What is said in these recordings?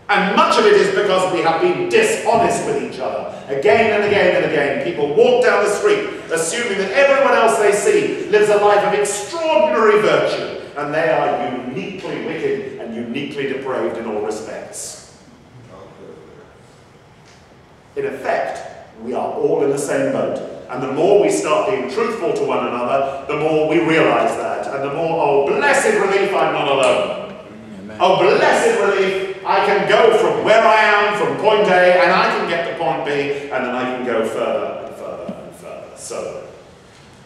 And much of it is because we have been dishonest with each other. Again and again and again, people walk down the street assuming that everyone else they see lives a life of extraordinary virtue, and they are uniquely wicked and uniquely depraved in all respects. In effect, we are all in the same boat. And the more we start being truthful to one another, the more we realize that. And the more, oh, blessed relief, I'm not alone. Amen. Oh, blessed relief, I can go from where I am, from point A, and I can get to point B, and then I can go further and further and further. So,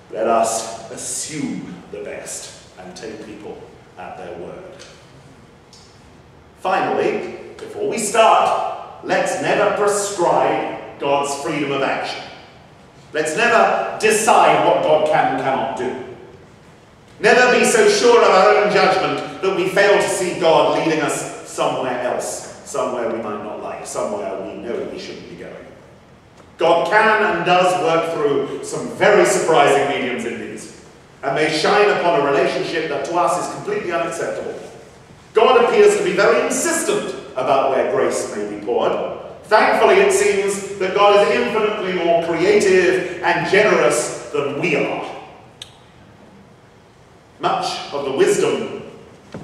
let us assume the best and take people at their word. Finally, before we start, let's never prescribe God's freedom of action. Let's never decide what God can and cannot do. Never be so sure of our own judgment that we fail to see God leading us somewhere else, somewhere we might not like, somewhere we know we shouldn't be going. God can and does work through some very surprising mediums indeed, and may shine upon a relationship that to us is completely unacceptable. God appears to be very insistent about where grace may be poured. Thankfully, it seems that God is infinitely more creative and generous than we are. Much of the wisdom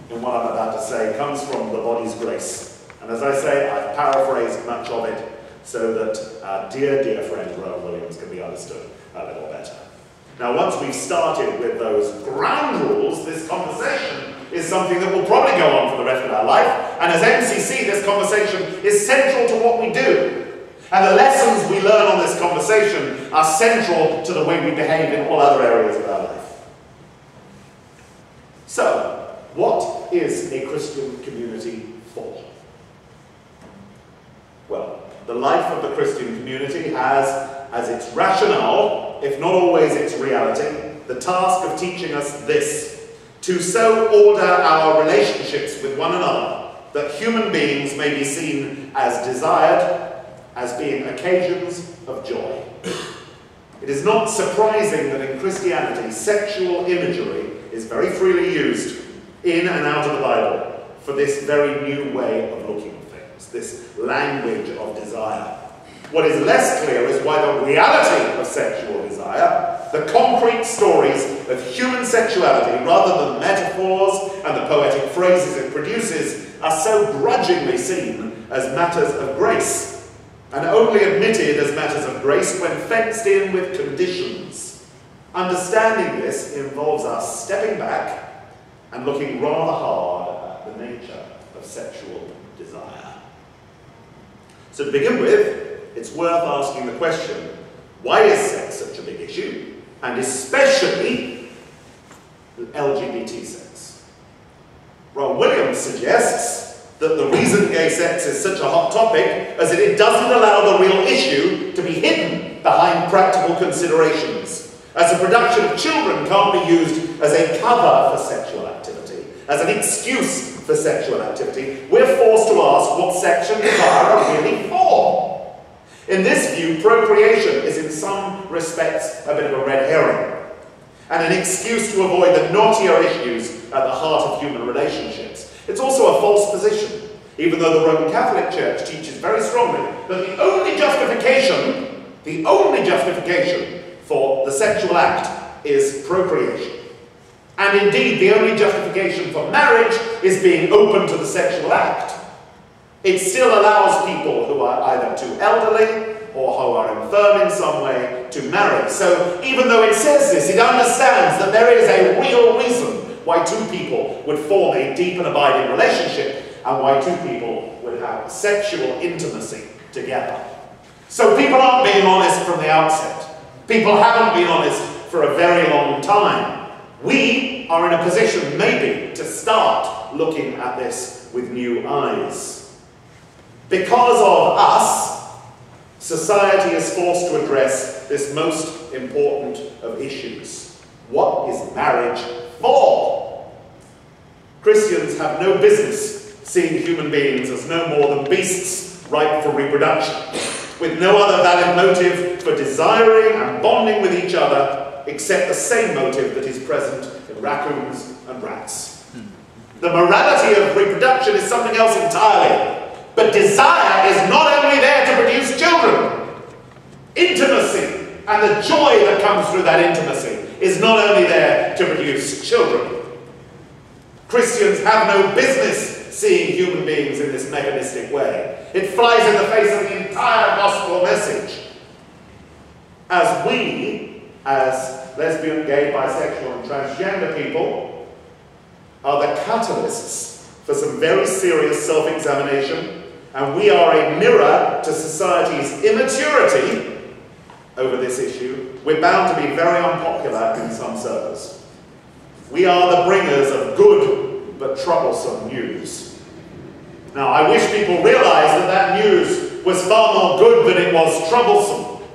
in what I'm about to say comes from the body's grace. And as I say, I've paraphrased much of it so that our dear, dear friend Rowan Williams can be understood a little better. Now, once we've started with those ground rules, this conversation is something that will probably go on for the rest of our life. And as MCC, this conversation is central to what we do. And the lessons we learn on this conversation are central to the way we behave in all other areas of our life. So, what is a Christian community for? Well, the life of the Christian community has as its rationale, if not always its reality, the task of teaching us this: to so order our relationships with one another that human beings may be seen as desired, as being occasions of joy. It is not surprising that in Christianity, sexual imagery is very freely used in and out of the Bible for this very new way of looking at things, this language of desire. What is less clear is why the reality of sexual desire, the concrete stories of human sexuality, rather than the metaphors and the poetic phrases it produces, are so grudgingly seen as matters of grace, and only admitted as matters of grace when fenced in with conditions. Understanding this involves us stepping back and looking rather hard at the nature of sexual desire. So to begin with, it's worth asking the question, why is sex such a big issue? And especially LGBT sex. Rowan Williams suggests that the reason gay sex is such a hot topic is that it doesn't allow the real issue to be hidden behind practical considerations. As the production of children can't be used as a cover for sexual activity, as an excuse for sexual activity, we're forced to ask what sex and desire are really for. In this view, procreation is in some respects a bit of a red herring, and an excuse to avoid the knottier issues at the heart of human relationships. It's also a false position, even though the Roman Catholic Church teaches very strongly that the only justification for the sexual act is procreation. And indeed, the only justification for marriage is being open to the sexual act. It still allows people who are either too elderly or who are infirm in some way to marry. So even though it says this, it understands that there is a real reason why two people would form a deep and abiding relationship and why two people would have sexual intimacy together. So people aren't being honest from the outset. People haven't been honest for a very long time. We are in a position maybe to start looking at this with new eyes. Because of us, society is forced to address this most important of issues. What is marriage for? Christians have no business seeing human beings as no more than beasts ripe for reproduction, with no other valid motive for desiring and bonding with each other except the same motive that is present in raccoons and rats. The morality of reproduction is something else entirely. But desire is not only there to produce children. Intimacy and the joy that comes through that intimacy is not only there to produce children. Christians have no business seeing human beings in this mechanistic way. It flies in the face of the entire gospel message. As we, as lesbian, gay, bisexual, and transgender people, are the catalysts for some very serious self-examination, and we are a mirror to society's immaturity over this issue, we're bound to be very unpopular in some circles. We are the bringers of good but troublesome news. Now, I wish people realized that that news was far more good than it was troublesome.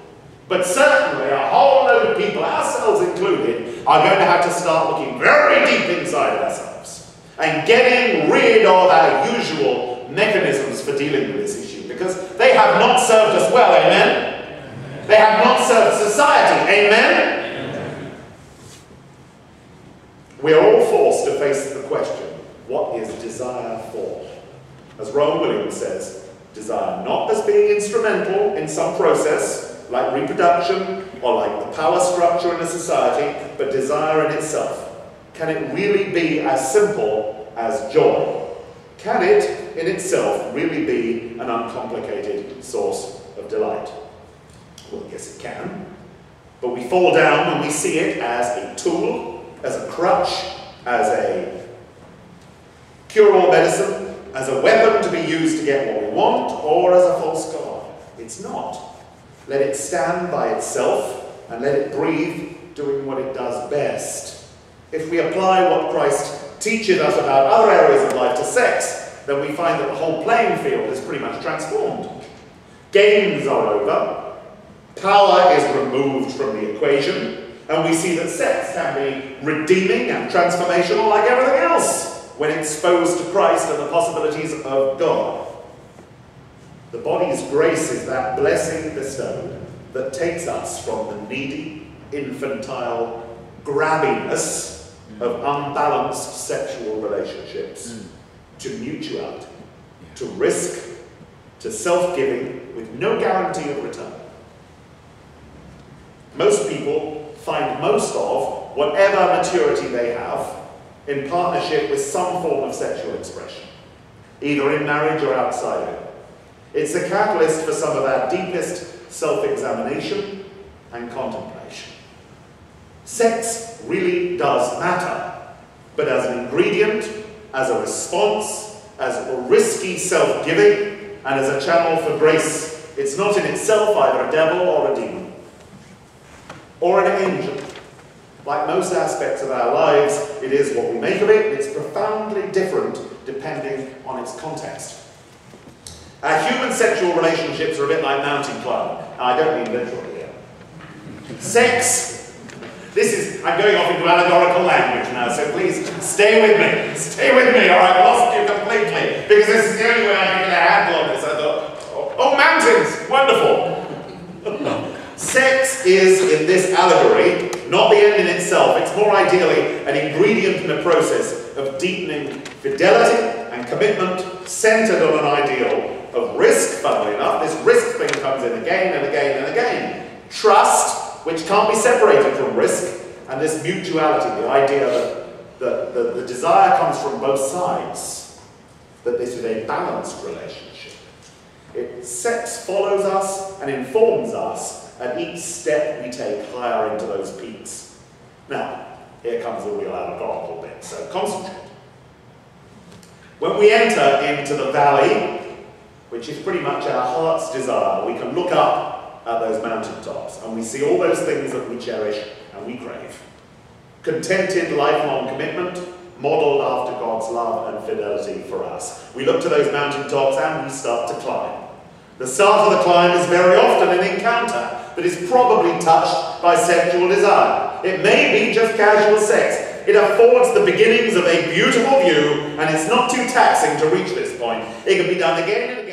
But certainly a whole load of people, ourselves included, are going to have to start looking very deep inside ourselves and getting rid of our usual mechanisms for dealing with this issue, because they have not served us well, amen? They have not served society, amen? We are all forced to face the question, what is desire for? As Rowan Williams says, desire not as being instrumental in some process, like reproduction, or like the power structure in a society, but desire in itself. Can it really be as simple as joy? Can it, in itself, really be an uncomplicated source of delight? Well, yes, it can. But we fall down when we see it as a tool, as a crutch, as a cure-all medicine, as a weapon to be used to get what we want, or as a false god. It's not. Let it stand by itself and let it breathe, doing what it does best. If we apply what Christ teaches us about other areas of life to sex, then we find that the whole playing field is pretty much transformed. Games are over. Power is removed from the equation, and we see that sex can be redeeming and transformational like everything else when exposed to Christ and the possibilities of God. The body's grace is that blessing bestowed that takes us from the needy, infantile grabbiness of unbalanced sexual relationships to mutuality, to risk, to self-giving with no guarantee of return. Most people find most of whatever maturity they have in partnership with some form of sexual expression, either in marriage or outside of it. It's a catalyst for some of our deepest self-examination and contemplation. Sex really does matter, but as an ingredient, as a response, as a risky self-giving, and as a channel for grace, it's not in itself either a devil or a demon, or an angel. Like most aspects of our lives, it is what we make of it. It's profoundly different depending on its context. Our human sexual relationships are a bit like mountain climbing. Now, I don't mean literally here. Sex, I'm going off into allegorical language now, so please stay with me. Stay with me, or I've lost you completely, because this is the only way I can get a handle on this. I thought, oh, mountains, wonderful. Sex is, in this allegory, not the end in itself. It's more ideally an ingredient in a process of deepening fidelity and commitment centered on an ideal of risk, funnily enough. This risk thing comes in again and again and again. Trust, which can't be separated from risk, and this mutuality, the idea that the desire comes from both sides, that this is a balanced relationship. Sex follows us and informs us at each step we take higher into those peaks. Now, here comes the real allegorical bit, so concentrate. When we enter into the valley, which is pretty much our heart's desire, we can look up at those mountaintops and we see all those things that we cherish and we crave. Contented, lifelong commitment, modelled after God's love and fidelity for us. We look to those mountaintops and we start to climb. The start of the climb is very often an encounter that is probably touched by sexual desire. It may be just casual sex. It affords the beginnings of a beautiful view, and it's not too taxing to reach this point. It can be done again and again.